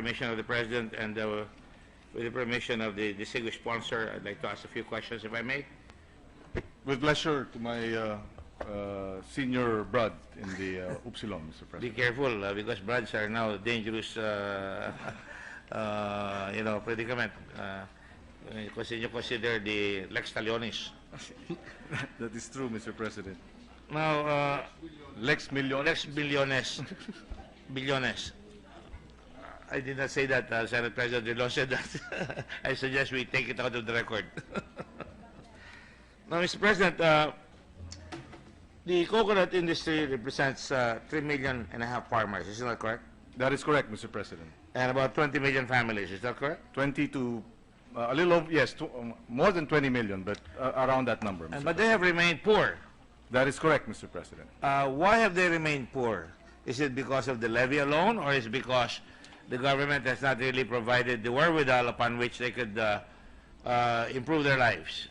permission of the President and with the permission of the distinguished sponsor, I'd like to ask a few questions, if I may. With pleasure to my senior brad in the Upsilon, Mr. Be President. careful, because brads are now dangerous, predicament. Kasi you consider the Lex Talionis. That is true, Mr. President. Now, Lex Millones. Lex Billones. Billones. I did not say that. Senate President Drilon said that. I suggest we take it out of the record. Now, Mr. President, the coconut industry represents 3.5 million farmers. Isn't that correct? That is correct, Mr. President. And about 20 million families. Is that correct? 20 to a little over, yes, more than 20 million, but around that number, Mr. But they have remained poor. That is correct, Mr. President. Why have they remained poor? Is it because of the levy alone, or is it because the government has not really provided the wherewithal upon which they could improve their lives?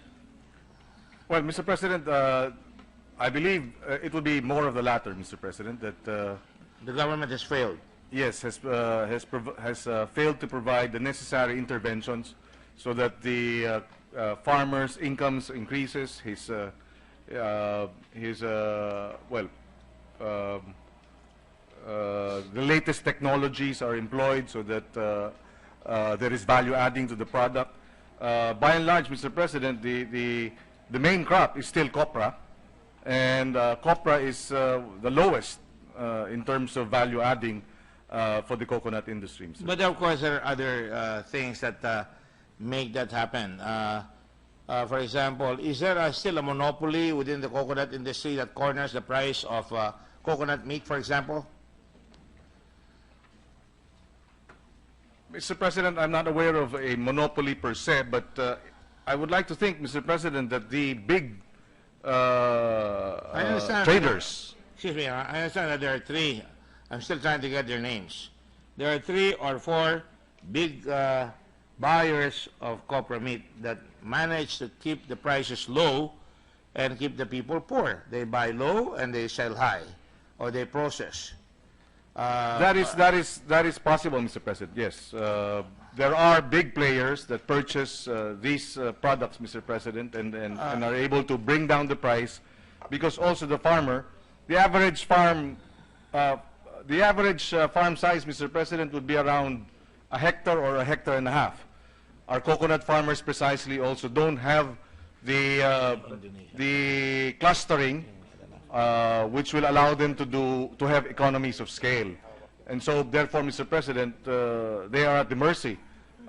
Well, Mr. President, I believe it would be more of the latter, Mr. President, that The government has failed. yes, has failed to provide the necessary interventions so that the farmer's incomes increases, the latest technologies are employed so that there is value adding to the product. By and large, Mr. President, the main crop is still copra, and copra is the lowest in terms of value adding for the coconut industry, Mr. But of course, there are other things that make that happen. For example, is there still a monopoly within the coconut industry that corners the price of coconut meat, for example? Mr. President, I'm not aware of a monopoly per se, but I would like to think, Mr. President, that the big traders. Excuse me, I understand that there are three. I'm still trying to get their names. There are 3 or 4 big buyers of copra meat that manage to keep the prices low and keep the people poor. They buy low and they sell high, or they process. That is possible, Mr. President. Yes, there are big players that purchase these products, Mr. President, and are able to bring down the price, because also the farmer, the average farm size, Mr. President, would be around a hectare or a hectare and a half. Our coconut farmers precisely also don't have the clustering which will allow them to have economies of scale. And so therefore, Mr. President, they are at the mercy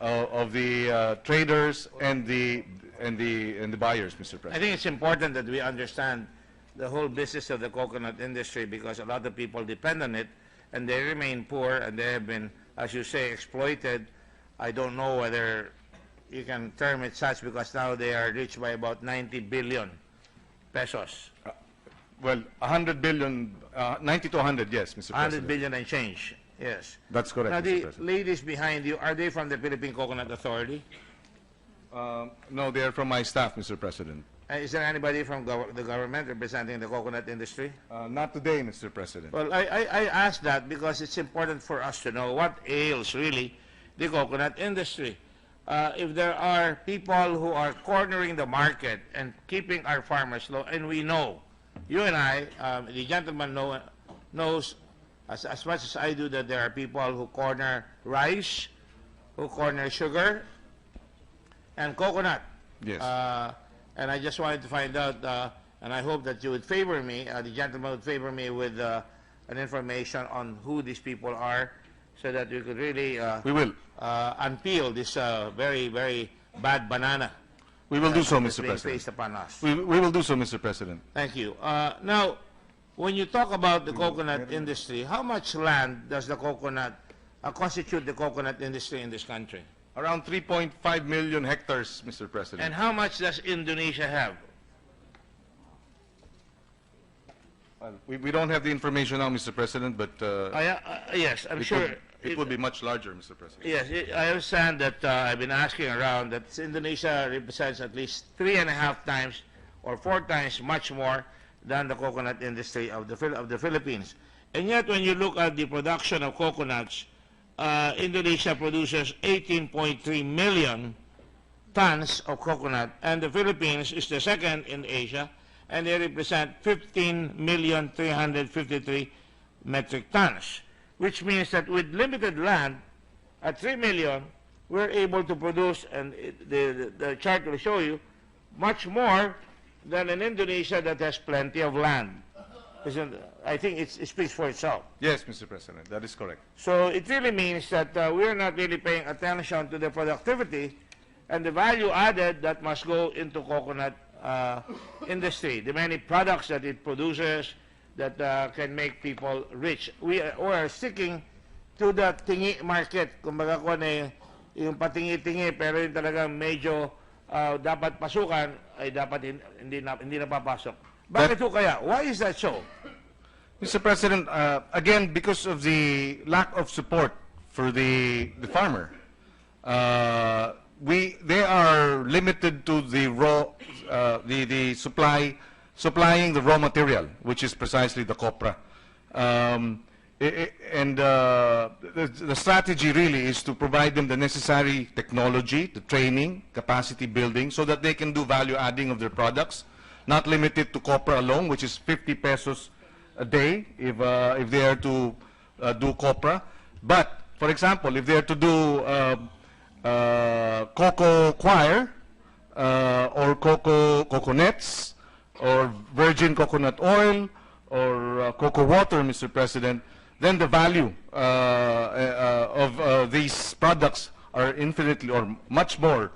of the traders and the buyers, Mr. President. I think it's important that we understand the whole business of the coconut industry, because a lot of people depend on it, and they remain poor, and they have been, as you say, exploited. I don't know whether you can term it such, because now they are rich by about 90 billion pesos. Well, 100 billion, 90 to 100, yes, Mr. 100 President. billion and change, yes. That's correct, Now, Mr. the President. ladies behind you, are they from the Philippine Coconut Authority? No, they are from my staff, Mr. President. Is there anybody from the government representing the coconut industry? Not today, Mr. President. Well, I ask that because it's important for us to know what ails really the coconut industry. If there are people who are cornering the market and keeping our farmers low, and we know, you and I, the gentleman knows as much as I do, that there are people who corner rice, who corner sugar, and coconut. Yes. And I just wanted to find out, and I hope that you would favor me, the gentleman would favor me with an information on who these people are, so that we could really We will. unpeel this very, very bad banana. We will do so, that's Mr. being President. placed upon us. We will do so, Mr. President. Thank you. Now, when you talk about the coconut industry, how much land does the coconut constitute the coconut industry in this country? Around 3.5 million hectares, Mr. President. And how much does Indonesia have? We don't have the information now, Mr. President, but Yes, I'm sure. it would be much larger, Mr. President. Yes, I understand that I've been asking around that Indonesia represents at least 3.5 times or 4 times much more than the coconut industry of the Philippines. And yet, when you look at the production of coconuts, Indonesia produces 18.3 million tons of coconut, and the Philippines is the second in Asia, and they represent 15,353,000 metric tons, which means that with limited land, at 3 million, we're able to produce, and the chart will show you, much more than in Indonesia that has plenty of land. I think it speaks for itself. Yes, Mr. President, that is correct. So it really means that we're not really paying attention to the productivity and the value added that must go into coconut industry, the many products that it produces that can make people rich. We are sticking to the tingi market. Kumbaga ko na yung patingi-tingi pero yung talagang medyo dapat pasukan ay dapat hindi na papasok. Bakit ho kaya? Why is that so? Mr. President, again, because of the lack of support for the farmer, they are limited to the raw, supplying the raw material, which is precisely the copra. The strategy really is to provide them the necessary technology, the training, capacity building, so that they can do value adding of their products, not limited to copra alone, which is 50 pesos a day if they are to do copra. But, for example, if they are to do cocoa coir or cocoa nuts or virgin coconut oil or cocoa water, Mr. President, then the value of these products are infinitely or much more,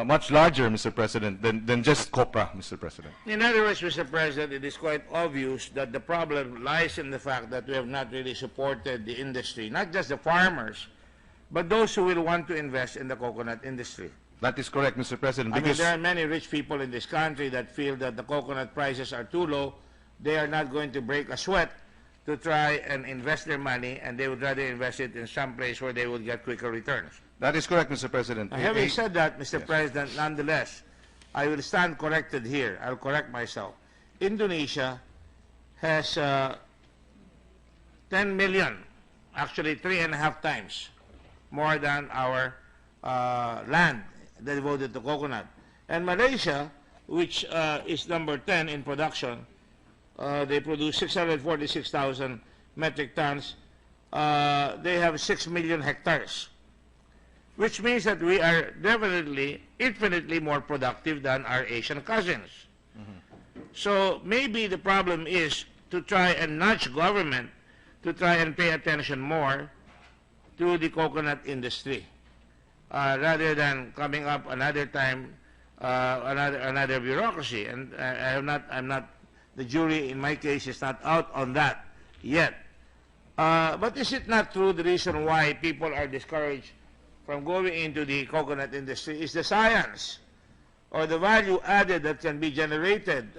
much larger, Mr. President, than just copra, Mr. President. In other words, Mr. President, it is quite obvious that the problem lies in the fact that we have not really supported the industry, not just the farmers, but those who will want to invest in the coconut industry. That is correct, Mr. President. I mean, there are many rich people in this country that feel that the coconut prices are too low. They are not going to break a sweat to try and invest their money, and they would rather invest it in some place where they would get quicker returns. That is correct, Mr. President. Having said that, Mr. President, nonetheless, I will stand corrected here. I'll correct myself. Indonesia has 10 million, actually 3.5 times more than our land devoted to coconut. And Malaysia, which is number 10 in production, they produce 646,000 metric tons. They have 6 million hectares, which means that we are definitely infinitely more productive than our Asian cousins. So maybe the problem is to try and nudge government to try and pay attention more to the coconut industry, rather than coming up another time, another bureaucracy. And I'm not, the jury in my case is not out on that yet. But is it not true the reason why people are discouraged from going into the coconut industry is the science or the value added that can be generated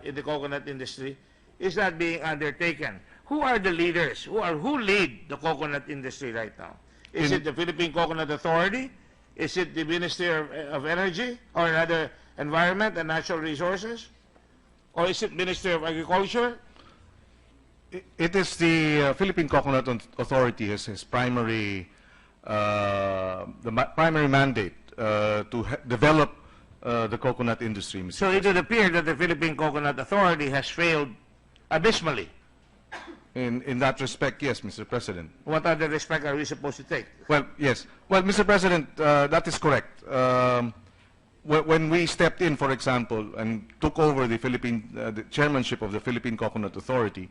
in the coconut industry is not being undertaken? Who are the leaders? Who lead the coconut industry right now? Is it the Philippine Coconut Authority? Is it the Ministry of Energy or another Environment and Natural Resources? Or is it Ministry of Agriculture? It is the Philippine Coconut Authority as his primary, primary mandate to develop the coconut industry, Mr. So it would appear that the Philippine Coconut Authority has failed abysmally. In that respect, yes, Mr. President. What other respect are we supposed to take? Well, yes. Well, Mr. President, that is correct. When we stepped in, for example, and took over the the chairmanship of the Philippine Coconut Authority,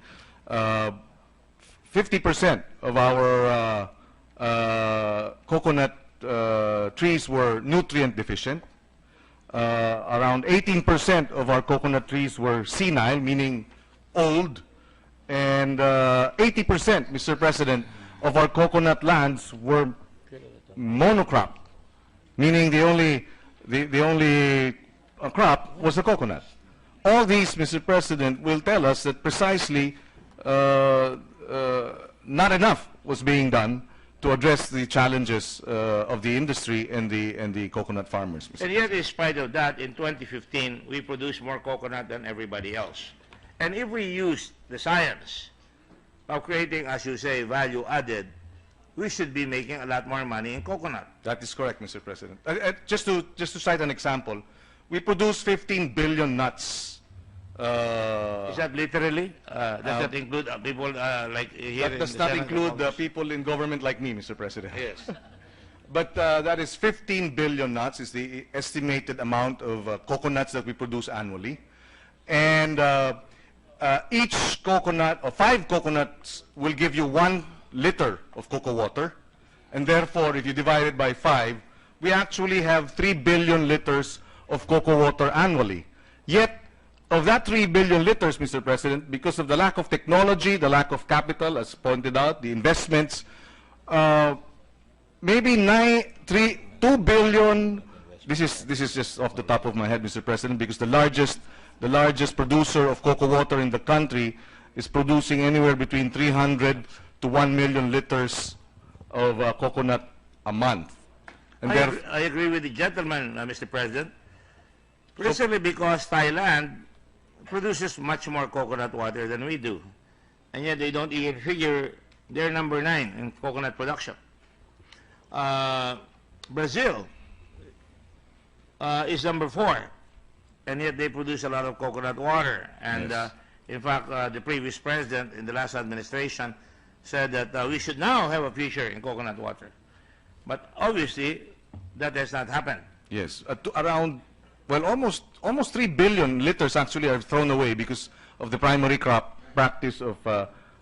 50% of our coconut trees were nutrient deficient. Around 18% of our coconut trees were senile, meaning old. And 80%, Mr. President, of our coconut lands were monocrop, meaning the only crop was the coconut. All these, Mr. President, will tell us that precisely not enough was being done to address the challenges of the industry and the coconut farmers, Mr. And yet, in spite of that, in 2015, we produced more coconut than everybody else. And if we use the science of creating, as you say, value added, we should be making a lot more money in coconut. That is correct, Mr. President. Just to cite an example, we produce 15 billion nuts. Is that literally? Does that include people like here That in does the not Senate include Congress? people in government like me, Mr. President. Yes. But that is 15 billion nuts is the estimated amount of coconuts that we produce annually. And each coconut, or 5 coconuts, will give you 1 liter of cocoa water. And therefore, if you divide it by 5, we actually have 3 billion liters of cocoa water annually. Yet, of that 3 billion liters, Mr. President, because of the lack of technology, the lack of capital, as pointed out, the investments, maybe 2 billion, this is just off the top of my head, Mr. President, because the largest producer of cocoa water in the country is producing anywhere between 300 to 1 million liters of coconut a month. And I agree with the gentleman, Mr. President. Precisely because Thailand produces much more coconut water than we do. And yet they don't even figure they're number 9 in coconut production. Brazil is number 4. And yet they produce a lot of coconut water. And Yes. in fact, the previous president in the last administration said that we should now have a future in coconut water. But obviously, that has not happened. Yes, around, well, almost 3 billion liters actually are thrown away because of the primary crop practice of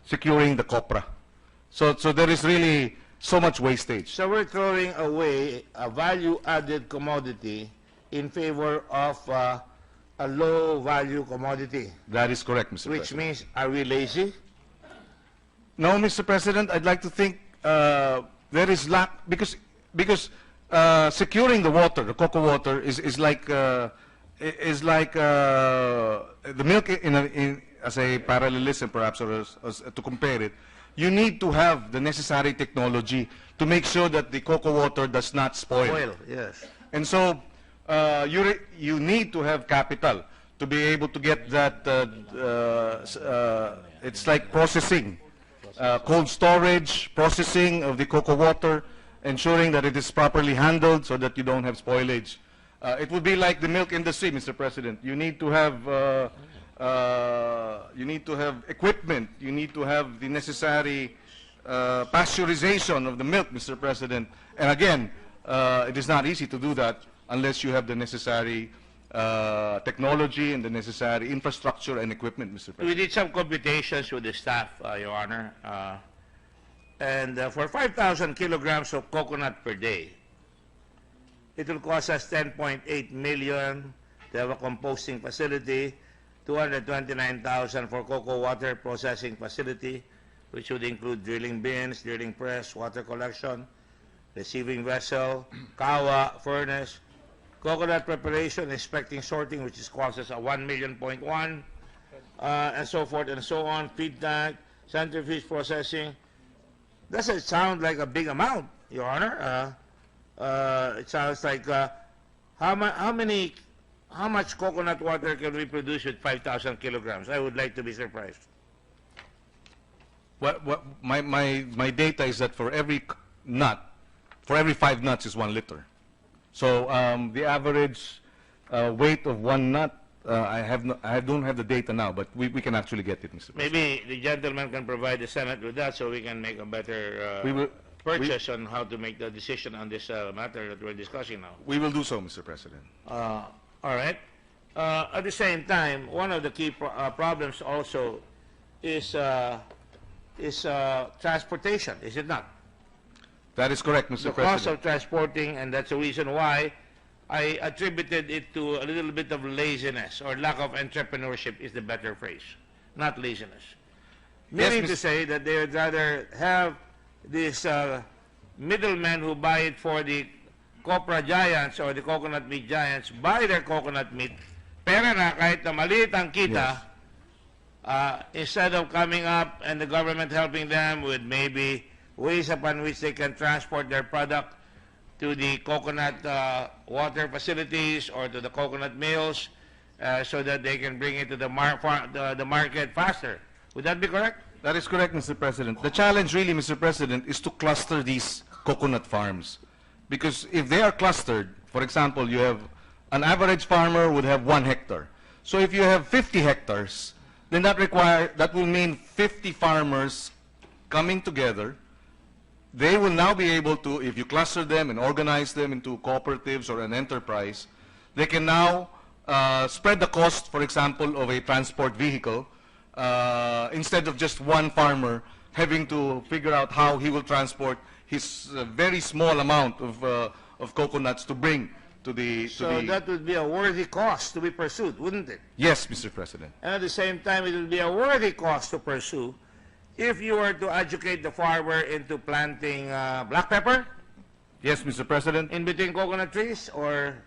securing the copra. So there is really so much wastage. So we're throwing away a value-added commodity in favor of a low-value commodity, That is correct, Mr. which President. means, are we lazy? No, Mr. President, I'd like to think there is lack, because securing the water, the cocoa water, is like the milk as a parallelism, perhaps, or as to compare it. You need to have the necessary technology to make sure that the cocoa water does not spoil. Oil, yes. And so you need to have capital to be able to get that. It's like processing, cold storage, processing of the cocoa water, ensuring that it is properly handled so that you don't have spoilage. It would be like the milk industry, Mr. President. You need to have equipment. You need to have the necessary pasteurization of the milk, Mr. President. And again, it is not easy to do that unless you have the necessary technology and the necessary infrastructure and equipment, Mr. President. We did some computations with the staff, Your Honor, and for 5,000 kilograms of coconut per day, it will cost us 10.8 million to have a composting facility, 229,000 for cocoa water processing facility, which would include drilling bins, drilling press, water collection, receiving vessel, kawa, furnace, coconut preparation, inspecting, sorting, which is costs us a 1 million, and so forth and so on, feed tank, centrifuge processing. Doesn't sound like a big amount, Your Honor. It sounds like how much coconut water can we produce with 5,000 kilograms? I would like to be surprised. My data is that for every nut, for every 5 nuts is 1 liter. So the average weight of 1 nut, I don't have the data now, but we can actually get it, Mr. President. Maybe the gentleman can provide the Senate with that so we can make a better purchase on how to make the decision on this matter that we're discussing now. We will do so, Mr. President. All right. At the same time, one of the key problems also is transportation, is it not? That is correct, Mr. The President. cost of transporting, and that's the reason why I attributed it to a little bit of laziness, or lack of entrepreneurship is the better phrase, not laziness. Meaning to say that they would rather have these middlemen who buy it for the copra giants or the coconut meat giants buy their coconut meat, pera na kahit na maliit ang kita, instead of coming up and the government helping them with maybe ways upon which they can transport their product to the coconut water facilities or to the coconut mills so that they can bring it to the market faster. Would that be correct? That is correct, Mr. President. The challenge really, Mr. President, is to cluster these coconut farms. Because if they are clustered, for example, you have an average farmer would have 1 hectare. So if you have 50 hectares, then that will mean 50 farmers coming together. They will now be able to, if you cluster them and organize them into cooperatives or an enterprise, they can now spread the cost, for example, of a transport vehicle, instead of just one farmer having to figure out how he will transport his very small amount of coconuts to bring to the... So that would be a worthy cost to be pursued, wouldn't it? Yes, Mr. President. And at the same time, it will be a worthy cost to pursue if you were to educate the farmer into planting black pepper Yes, Mr. President. in between coconut trees, or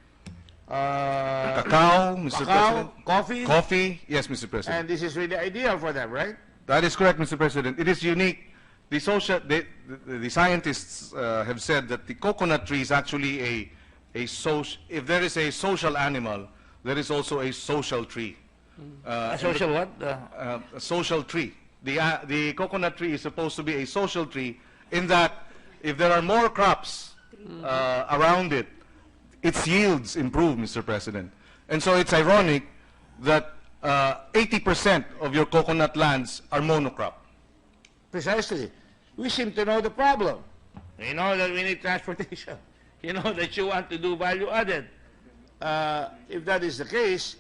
Cacao, Mr. President. coffee. Coffee, yes, Mr. President. And this is really ideal for them, right? That is correct, Mr. President. It is unique. The scientists have said that the coconut tree is actually a social. If there is a social animal, there is also a social tree. A social what? A social tree. The coconut tree is supposed to be a social tree in that if there are more crops around it, its yields improve, Mr. President. And so it's ironic that 80% of your coconut lands are monocrop. Precisely. We seem to know the problem. We know that we need transportation. You know that you want to do value added. If that is the case,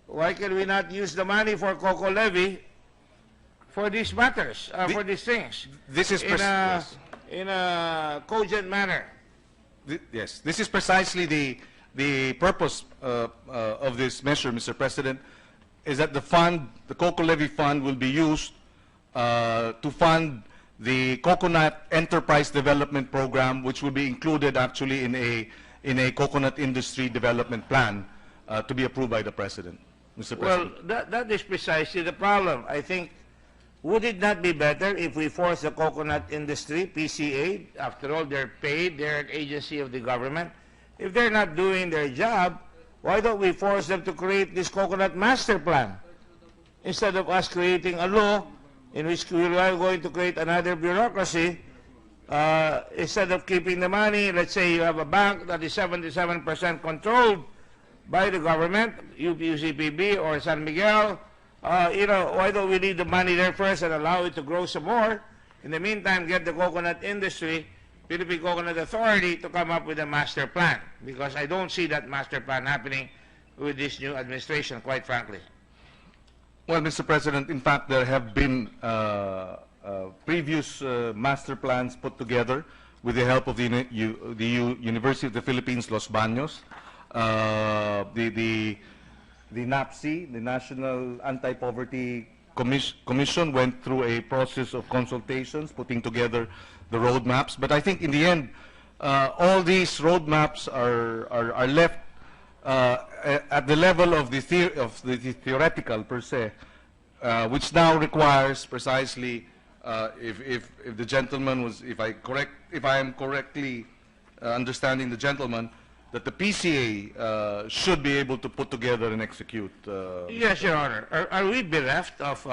why can we not use the money for cocoa levy for these matters, for these things? This is in a cogent manner. Yes, this is precisely the purpose of this measure, Mr. President, is that the cocoa levy fund will be used to fund the coconut enterprise development program, which will be included actually in a coconut industry development plan to be approved by the President, Mr. President. Well, that is precisely the problem. I think, would it not be better if we force the coconut industry, PCA, after all, they're paid, they're an agency of the government. If they're not doing their job, why don't we force them to create this coconut master plan instead of us creating a law in which we are going to create another bureaucracy? Instead of keeping the money, let's say you have a bank that is 77% controlled by the government, UCPB or San Miguel. Why don't we leave the money there first and allow it to grow some more? In the meantime, get the coconut industry, Philippine Coconut Authority, to come up with a master plan, because I don't see that master plan happening with this new administration, quite frankly. Well, Mr. President, in fact, there have been previous master plans put together with the help of the University of the Philippines, Los Baños, the NAPSI, the National Anti-Poverty Commission, went through a process of consultations, putting together the roadmaps. But I think in the end, all these roadmaps are left at the level of the theoretical per se, which now requires precisely, if the gentleman was, if I am correctly understanding the gentleman, that the PCA should be able to put together and execute. Yes, Your Honor. Are we bereft of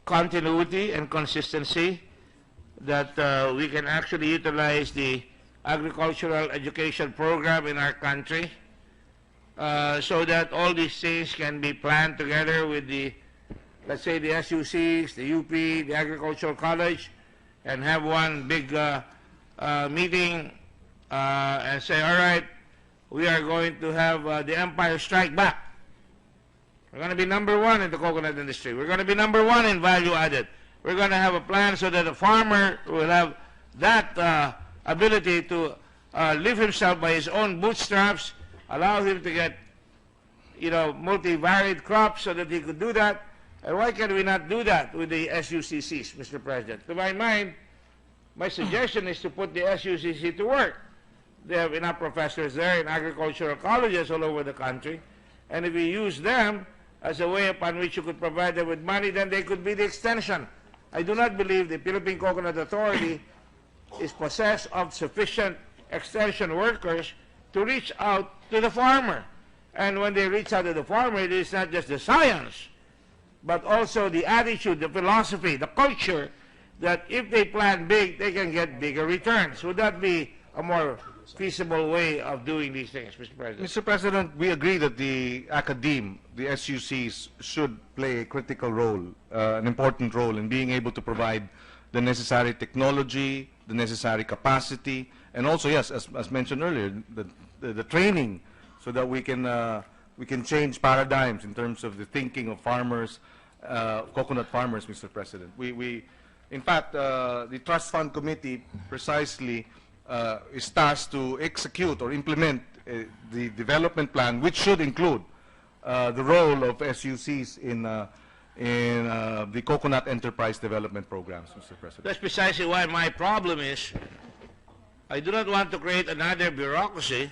continuity and consistency that we can actually utilize the agricultural education program in our country so that all these things can be planned together with the, let's say, the SUCs, the UP, the Agricultural College, and have one big meeting and say, all right, we are going to have the Empire Strike Back. We're going to be #1 in the coconut industry. We're going to be #1 in value added. We're going to have a plan so that the farmer will have that ability to live himself by his own bootstraps, allow him to get, multivariate crops so that he could do that. And why can we not do that with the SUCCs, Mr. President? To my mind, my suggestion is to put the SUCC to work. They have enough professors there in agricultural colleges all over the country. And if we use them as a way upon which you could provide them with money, then they could be the extension. I do not believe the Philippine Coconut Authority is possessed of sufficient extension workers to reach out to the farmer. And when they reach out to the farmer, it is not just the science but also the attitude, the philosophy, the culture, that if they plan big, they can get bigger returns. Would that be a more feasible way of doing these things, Mr. President? Mr. President, we agree that the academe, the SUCs, should play a critical role, an important role in being able to provide the necessary technology, the necessary capacity, and also, yes, as mentioned earlier, the training, so that we can change paradigms in terms of the thinking of farmers, coconut farmers, Mr. President. In fact, the Trust Fund Committee precisely is tasked to execute or implement the development plan, which should include the role of SUCs in the coconut enterprise development programs, Mr. President. That's precisely why my problem is I do not want to create another bureaucracy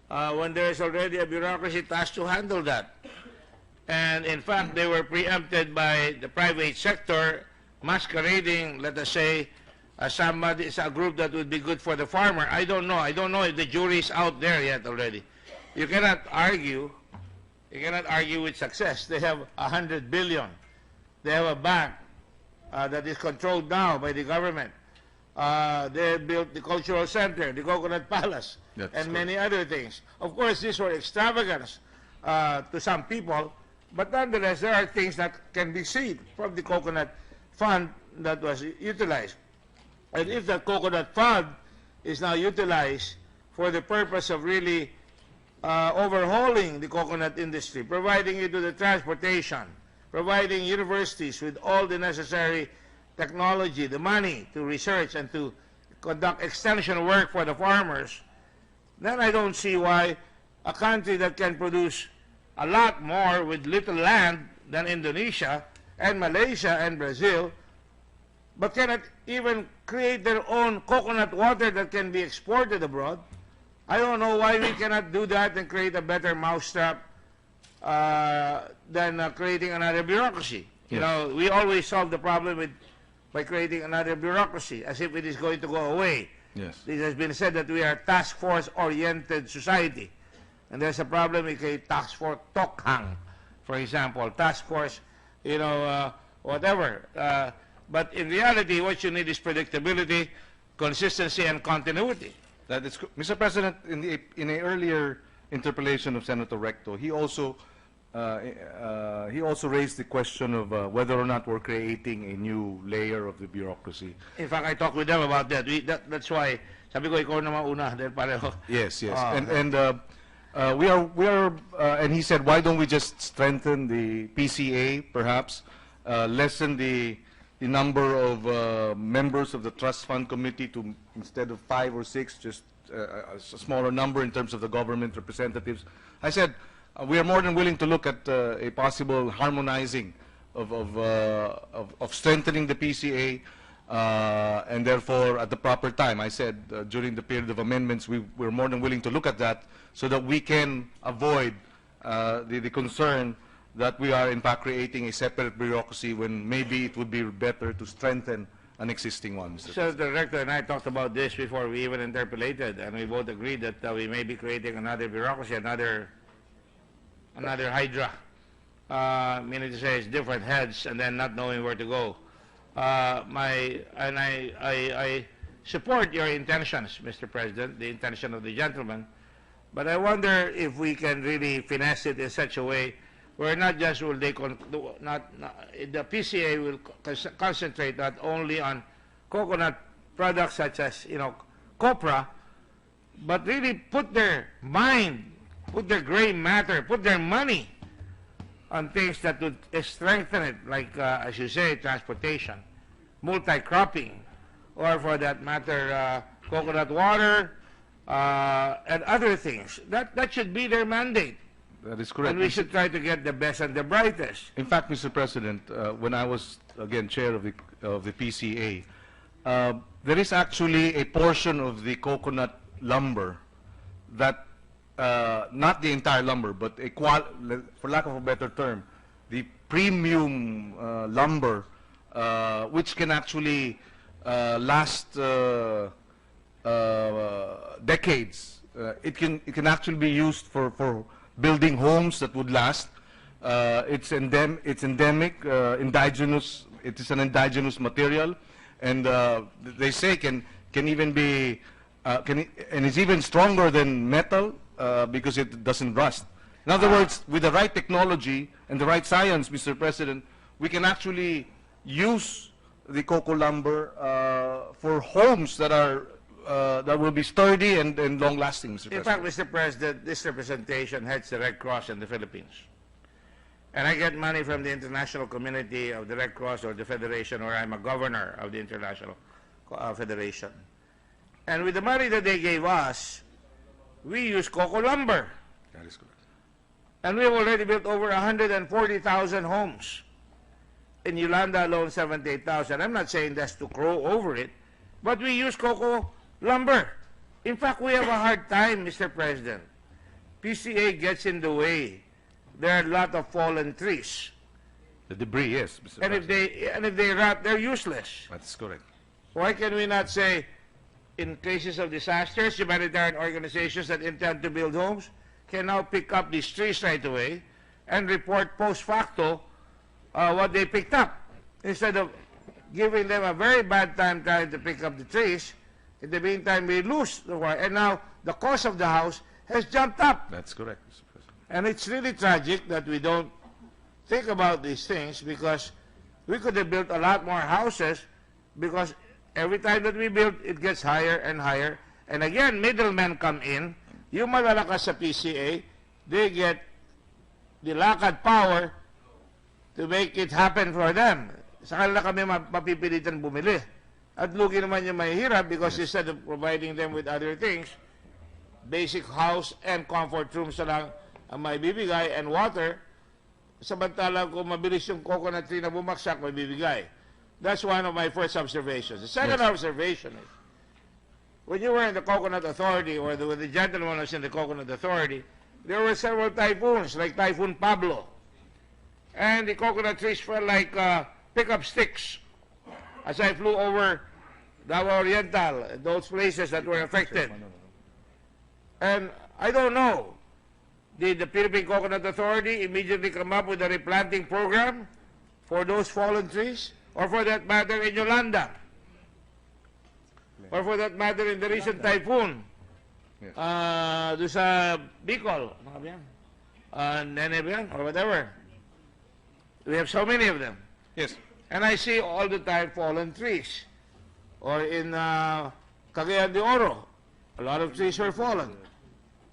when there is already a bureaucracy tasked to handle that. And in fact, they were preempted by the private sector masquerading, let us say, somebody is a group that would be good for the farmer. I don't know. I don't know if the jury is out there yet already. You cannot argue. You cannot argue with success. They have 100 billion. They have a bank that is controlled now by the government. They built the cultural center, the Coconut Palace, and many other things. Of course, these were extravagance to some people, but nonetheless, there are things that can be seen from the Coconut Fund that was utilized. And if the Coconut Fund is now utilized for the purpose of really overhauling the coconut industry, providing it with the transportation, providing universities with all the necessary technology, the money to research and to conduct extension work for the farmers, then I don't see why a country that can produce a lot more with little land than Indonesia and Malaysia and Brazil, but cannot even create their own coconut water that can be exported abroad. I don't know why we cannot do that and create a better mousetrap than creating another bureaucracy. You know, we always solve the problem by creating another bureaucracy, as if it is going to go away. Yes. It has been said that we are a task force-oriented society. And there's a problem with a task force tokhang, for example, task force, you know, whatever. But in reality, what you need is predictability, consistency, and continuity. That is, Mr. President, in an earlier interpellation of Senator Recto, he also raised the question of whether or not we're creating a new layer of the bureaucracy. In fact, I talked with them about that. That's why sabi ko ikaw na mauna dahil pareho. Yes, yes. And he said, why don't we just strengthen the PCA, perhaps, lessen the number of members of the Trust Fund Committee to, instead of 5 or 6, just a smaller number in terms of the government representatives. I said, we are more than willing to look at a possible harmonizing of strengthening the PCA, and therefore at the proper time. I said during the period of amendments, we're more than willing to look at that so that we can avoid the concern that we are in fact creating a separate bureaucracy when maybe it would be better to strengthen an existing one. So the Director and I talked about this before we even interpellated, and we both agreed that we may be creating another bureaucracy, another hydra, meaning to say it's different heads and then not knowing where to go. I support your intentions, Mr. President, the intention of the gentleman, but I wonder if we can really finesse it in such a way where not just will they the PCA will concentrate not only on coconut products such as, you know, copra, but really put their mind, put their gray matter, put their money on things that would strengthen it, like, as you say, transportation, multi-cropping, or for that matter, coconut water, and other things. That should be their mandate. That is correct. And we should try to get the best and the brightest. In fact, Mr. President, when I was, again, chair of the PCA, there is actually a portion of the coconut lumber that, not the entire lumber, but for lack of a better term, the premium lumber, which can actually last decades. It can actually be used for building homes that would last. It's endemic, indigenous. It is an indigenous material, and they say can even be and it's even stronger than metal because it doesn't rust. In other words, with the right technology and the right science, Mr. President, we can actually use the cocoa lumber for homes that are that will be sturdy and long-lasting, Mr. In President. fact, Mr. President, this representation heads the Red Cross in the Philippines. And I get money from the international community of the Red Cross or the Federation, or I'm a governor of the International Federation. And with the money that they gave us, we use cocoa lumber. That is correct. And we have already built over 140,000 homes. In Yolanda alone, 78,000. I'm not saying that's to crow over it, but we use cocoa lumber. In fact, we have a hard time, Mr. President. PCA gets in the way. There are a lot of fallen trees. The debris, yes, Mr. And if they rot, they're useless. That's correct. Why can we not say, in cases of disasters, humanitarian organizations that intend to build homes can now pick up these trees right away and report post facto what they picked up, instead of giving them a very bad time trying to pick up the trees. In the meantime, we lose the war, and now the cost of the house has jumped up. That's correct, Mr. President. And it's really tragic that we don't think about these things, because we could have built a lot more houses, because every time that we build, it gets higher and higher. And again, middlemen come in. Yung malalakas sa PCA, they get the lakad power to make it happen for them. Sa kanila kami mapipilitan bumili. At lugi naman yung mahihirap, because instead of providing them with other things, basic house and comfort rooms na lang ang maibibigay, and water, samantalang kung mabilis yung coconut tree na bumaksak, maibibigay. That's one of my first observations. The second observation is, when you were in the Coconut Authority, or when the gentleman was in the Coconut Authority, there were several typhoons, like Typhoon Pablo. And the coconut trees felt like pickup sticks as I flew over Davao Oriental, those places that were affected. And I don't know, did the Philippine Coconut Authority immediately come up with a replanting program for those fallen trees? Or for that matter, in Yolanda? Or for that matter, in the recent typhoon? Yes. Doon sa Bicol, ano ba yan? Nene ba yan? Or whatever. We have so many of them. Yes. And I see all the time fallen trees. Or in Cagayan de Oro, a lot of trees were fallen.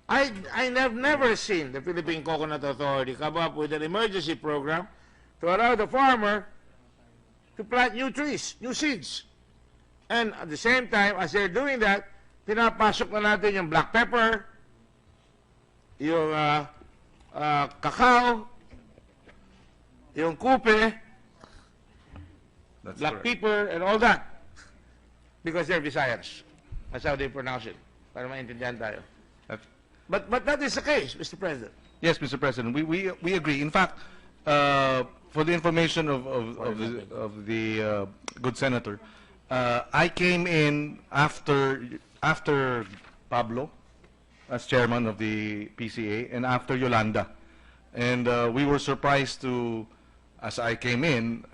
I have never seen the Philippine Coconut Authority come up with an emergency program to allow the farmer to plant new trees, new seeds. And at the same time, as they're doing that, pinapasok na natin yung black pepper, yung cacao, yung kupe, That's black correct. pepper, and all that. Because they're Visayans. That's how they pronounce it. Para maintindihan tayo. That's- But that is the case, Mr. President. Yes, Mr. President, we agree. In fact, for the information of the good senator, I came in after Pablo as chairman of the PCA and after Yolanda, and we were surprised to, as I came in,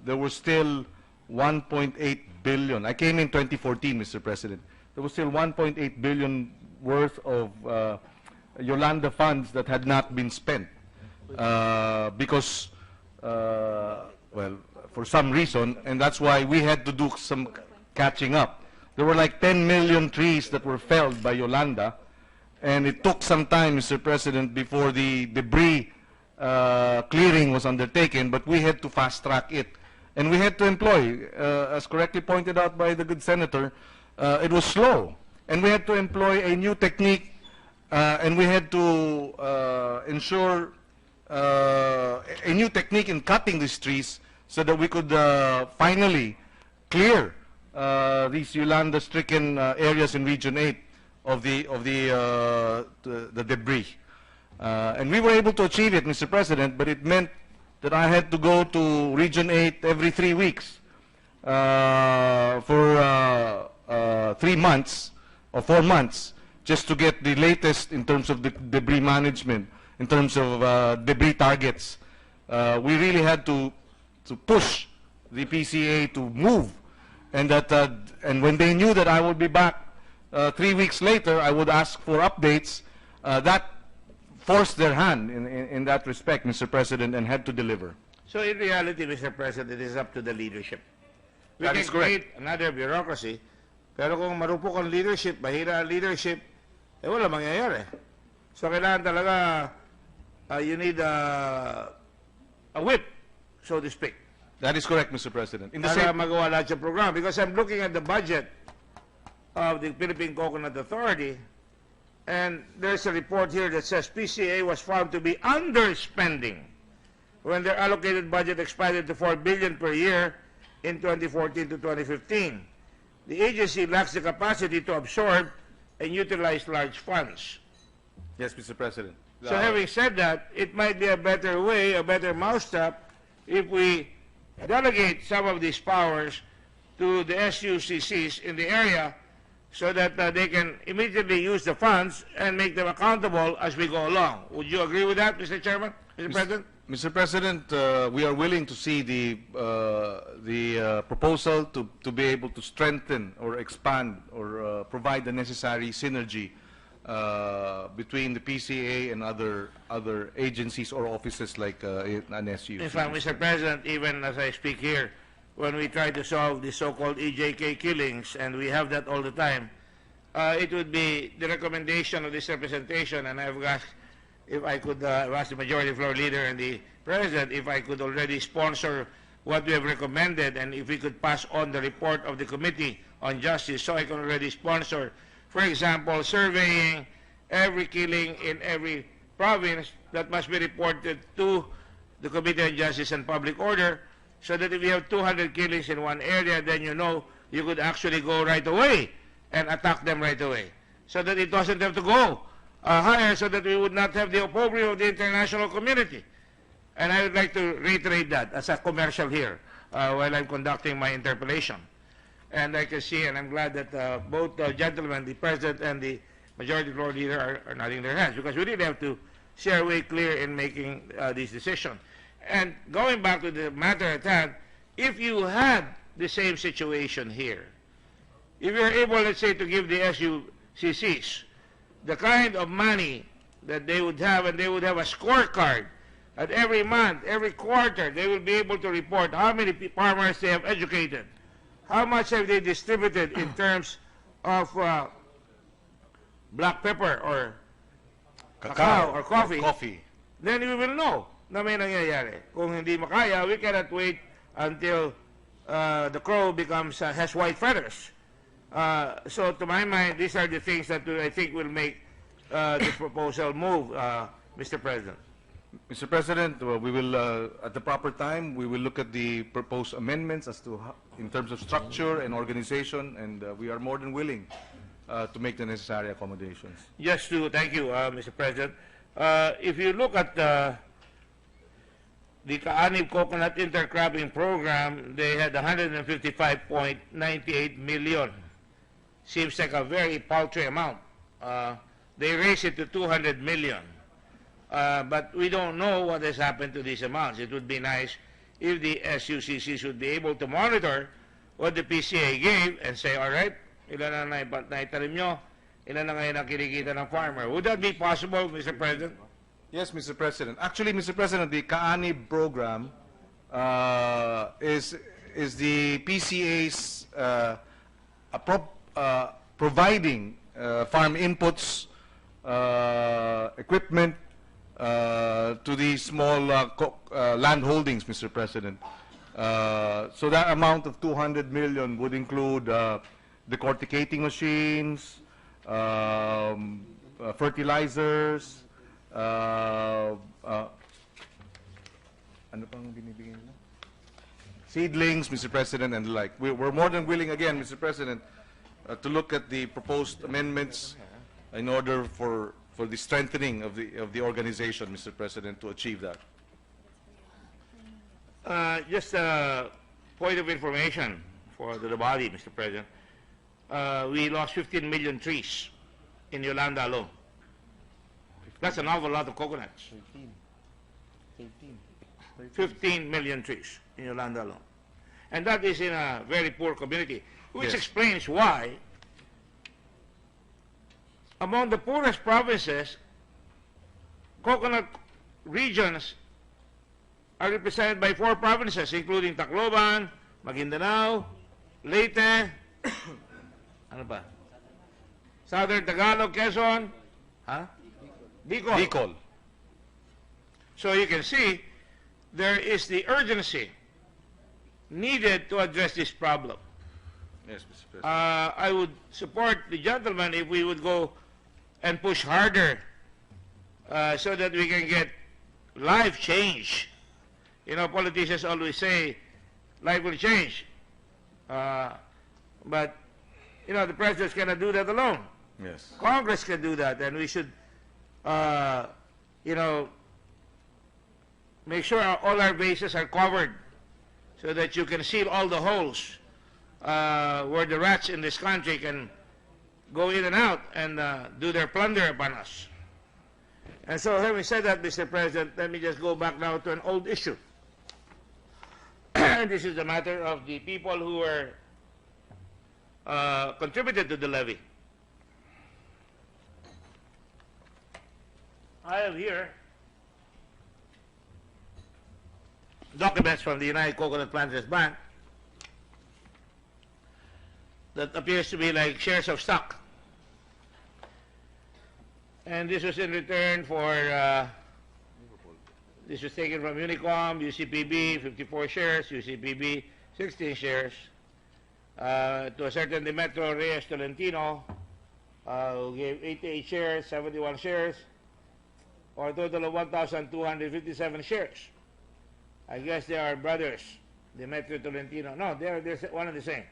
there was still 1.8 billion. I came in 2014, Mr. President. There was still 1.8 billion worth of Yolanda funds that had not been spent because, well, for some reason, and that's why we had to do some catching up. There were like 10 million trees that were felled by Yolanda, and it took some time, Mr. President, before the debris clearing was undertaken, but we had to fast-track it. And we had to employ, as correctly pointed out by the good senator, it was slow. And we had to employ a new technique, and we had to ensure a new technique in cutting these trees so that we could finally clear these Yolanda-stricken areas in Region 8 of the debris. And we were able to achieve it, Mr. President, but it meant that I had to go to Region 8 every 3 weeks for 3 months or 4 months just to get the latest in terms of the debris management in terms of debris targets. We really had to push the PCA to move, and and when they knew that I would be back 3 weeks later, I would ask for updates. That forced their hand in that respect, Mr. President, and had to deliver. So in reality, Mr. President, it is up to the leadership. We That can is correct. create another bureaucracy, pero kung marupok ang leadership, mahina ang leadership, wala mangyayari. So kailangan talaga, you need a whip, so to speak. That is correct, Mr. President. In the Para same, magawa lahat yung program. Because I'm looking at the budget of the Philippine Coconut Authority, and there's a report here that says PCA was found to be underspending when their allocated budget expanded to 4 billion per year in 2014 to 2015. The agency lacks the capacity to absorb and utilize large funds. yes, Mr. President. So having said that, it might be a better way, a better mousetrap, if we delegate some of these powers to the SUCCs in the area so that they can immediately use the funds and make them accountable as we go along. Would you agree with that, Mr. Chairman, Mr. President? Mr. President, we are willing to see the proposal to be able to strengthen or expand or provide the necessary synergy between the PCA and other agencies or offices like an SU. In fact, Mr. President, even as I speak here, when we try to solve the so-called EJK killings, and we have that all the time, it would be the recommendation of this representation, and I've asked if I could ask the Majority Floor Leader and the President if I could already sponsor what we have recommended, and if we could pass on the report of the Committee on Justice, so I can already sponsor, for example, surveying every killing in every province that must be reported to the Committee on Justice and Public Order, so that if you have 200 killings in one area, then you know you could actually go right away and attack them right away, so that it doesn't have to go higher, so that we would not have the opprobrium of the international community. And I would like to reiterate that as a commercial here while I'm conducting my interpellation. And I can see, and I'm glad that both gentlemen, the President and the Majority Floor Leader, are nodding their heads, because we really have to see our way clear in making this decision. And going back to the matter at hand, if you had the same situation here, if you're able, let's say, to give the SUCCs the kind of money that they would have, and they would have a scorecard at every month, every quarter, they will be able to report how many farmers they have educated, how much have they distributed in terms of black pepper or cacao or coffee. Then we will know na may nangyayari. Kung hindi makaya, we cannot wait until the crow has white feathers. So to my mind, these are the things that I think will make this proposal move, Mr. President. Mr. President, we will, at the proper time, we will look at the proposed amendments as to how, in terms of structure and organization, and we are more than willing to make the necessary accommodations. Just to thank you, Mr. President. If you look at the Kaanib Coconut Intercropping Program, they had 155.98 million. Seems like a very paltry amount. They raised it to 200 million. But we don't know what has happened to these amounts. It would be nice if the SUCC should be able to monitor what the PCA gave and say, all right, ilan na naitanim nyo, ilan na ngayon ang kinikita ng farmer. Would that be possible, Mr. President? Yes, Mr. President. Actually, Mr. President, the Kaanib program is the PCA's providing farm inputs, equipment to the small land holdings, Mr. President. So that amount of 200 million would include decorticating machines, fertilizers, ano pang binibigay nila? Seedlings, Mr. President, and the like. We're more than willing, again, Mr. President, to look at the proposed amendments in order for the strengthening of the organization, Mr. President, to achieve that. Just a point of information for the body, Mr. President. We lost 15 million trees in Yolanda alone. That's an awful lot of coconuts. 15 million trees in Yolanda alone. And that is in a very poor community, which Yes. explains why among the poorest provinces, coconut regions are represented by 4 provinces, including Tacloban, Maguindanao, Leyte, ano ba? Southern Tagalog, Quezon, Bicol. Bicol. So you can see there is the urgency needed to address this problem. Yes, Mr. President. I would support the gentleman if we would go and push harder so that we can get life change. You know, politicians always say life will change. But, you know, the president cannot do that alone. Yes. Congress can do that, and we should, you know, make sure all our bases are covered so that you can seal all the holes where the rats in this country can go in and out and do their plunder upon us. And so having said that, Mr. President, let me just go back now to an old issue. And this is the matter of the people who were contributed to the levy. I have here documents from the United Coconut Planters Bank that appears to be like shares of stock. And this was in return for, this was taken from Unicom, UCPB, 54 shares, UCPB, 16 shares, to a certain Demetrio Reyes Tolentino, who gave 88 shares, 71 shares, or a total of 1,257 shares. I guess they are brothers, Demetrio Tolentino. No, they're one and the same.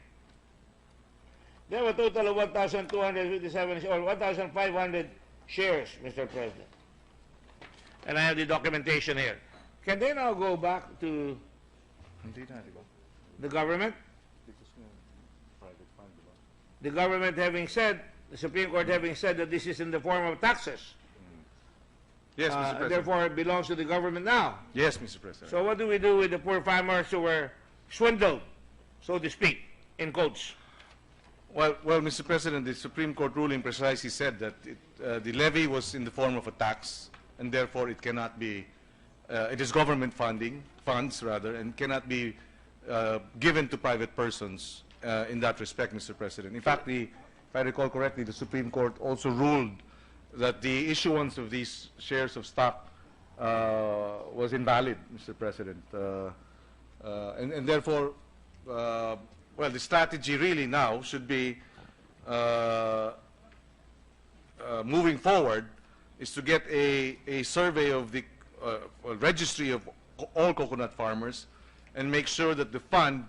They have a total of 1,257 or 1,500 shares, Mr. President. And I have the documentation here. Can they now go back to the government? The government having said, the Supreme Court having said that this is in the form of taxes. Yes, Mr. President. Therefore, it belongs to the government now. Yes, Mr. President. So what do we do with the poor farmers who were swindled, so to speak, in quotes? Well, Mr. President, the Supreme Court ruling precisely said that the levy was in the form of a tax, and therefore it cannot be, it is government funds rather, and cannot be given to private persons in that respect, Mr. President. In fact, if I recall correctly, the Supreme Court also ruled that the issuance of these shares of stock was invalid, Mr. President. And therefore, well, the strategy really now should be, moving forward, is to get a survey of the registry of all coconut farmers and make sure that the fund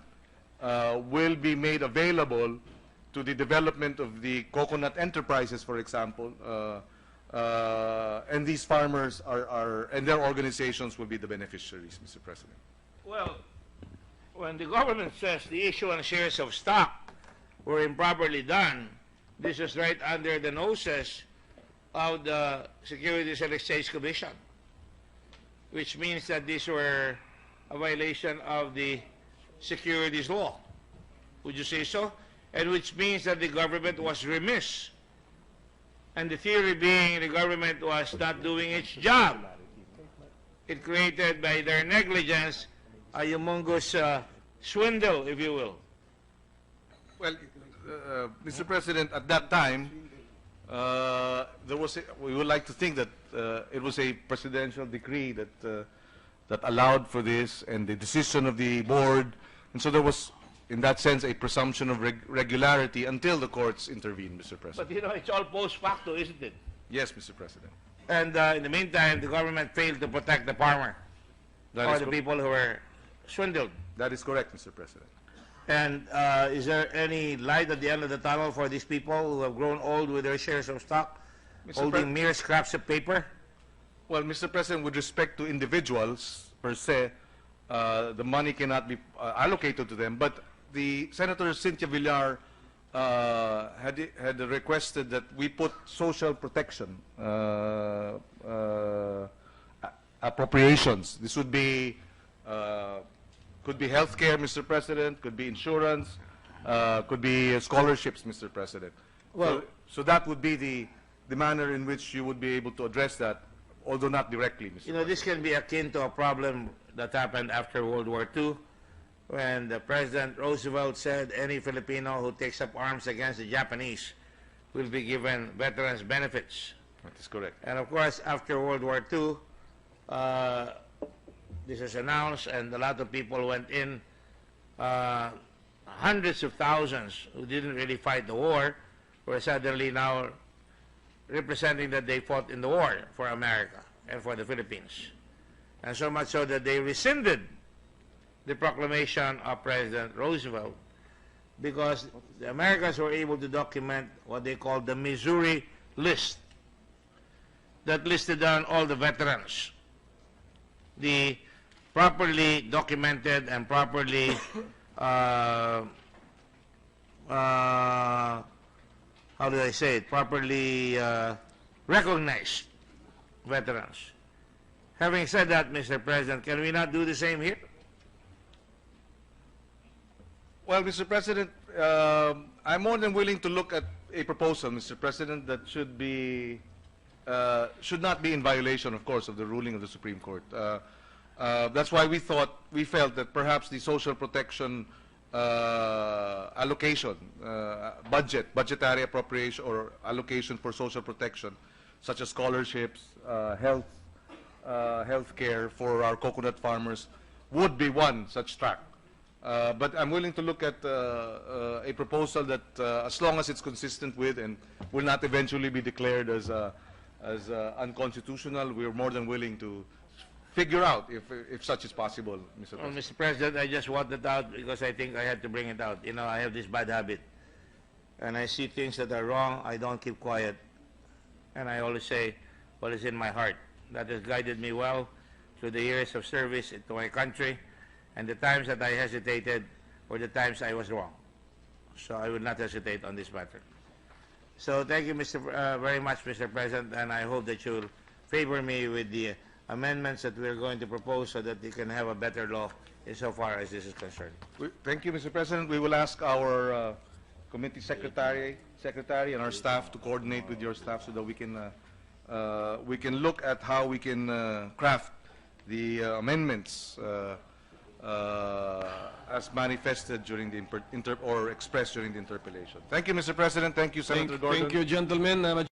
will be made available to the development of the coconut enterprises, for example, and these farmers and their organizations will be the beneficiaries, Mr. President. Well, when the government says the issuance shares of stock were improperly done, this is right under the noses of the Securities and Exchange Commission, which means that these were a violation of the securities law. Would you say so? And which means that the government was remiss. And the theory being the government was not doing its job. It created by their negligence a humongous swindle, if you will. Well, Mr. President, at that time, there was we would like to think that it was a presidential decree that allowed for this, and the decision of the board, and so there was, in that sense, a presumption of regularity until the courts intervened, Mr. President. But you know, it's all post facto, isn't it? Yes, Mr. President. And in the meantime, the government failed to protect the farmer or the people who were swindled. That is correct, Mr. President. And is there any light at the end of the tunnel for these people who have grown old with their shares of stock, holding mere scraps of paper? Well, Mr. President, with respect to individuals per se, the money cannot be allocated to them. But the Senator Cynthia Villar had requested that we put social protection appropriations. This would be could be healthcare, Mr. President, could be insurance, could be scholarships, Mr. President. Well- So that would be the manner in which you would be able to address that, although not directly, Mr. You know, this can be akin to a problem that happened after World War II, when the President Roosevelt said any Filipino who takes up arms against the Japanese will be given veterans benefits. That is correct. And of course, after World War II, this was announced, and a lot of people went in, hundreds of thousands who didn't really fight the war were suddenly now representing that they fought in the war for America and for the Philippines. And so much so that they rescinded the proclamation of President Roosevelt, because the Americans were able to document what they called the Missouri List, that listed down all the veterans, the properly documented and properly how do I say it, properly recognized veterans. Having said that, Mr. President, can we not do the same here? Well, Mr. President, I'm more than willing to look at a proposal, Mr. President, that should not be in violation, of course, of the ruling of the Supreme Court. That's why we felt that perhaps the social protection allocation, budgetary appropriation or allocation for social protection, such as scholarships, health care for our coconut farmers, would be one such track. But I'm willing to look at a proposal that, as long as it's consistent with and will not eventually be declared as unconstitutional, we're more than willing to figure out if such is possible, Mr. Well, President. Mr. President, I just want it out because I think I had to bring it out. You know, I have this bad habit. And I see things that are wrong, I don't keep quiet. And I always say what is in my heart. That has guided me well through the years of service to my country. And the times that I hesitated were the times I was wrong. So I will not hesitate on this matter. So thank you, very much, Mr. President, and I hope that you'll favor me with the amendments that we're going to propose so that we can have a better law insofar as this is concerned. Thank you, Mr. President. We will ask our committee secretary and our staff to coordinate with your staff so that we can look at how we can craft the amendments as manifested during the or expressed during the interpellation. Thank you, Mr. President. Thank you, Senator Gordon. Thank you, gentlemen.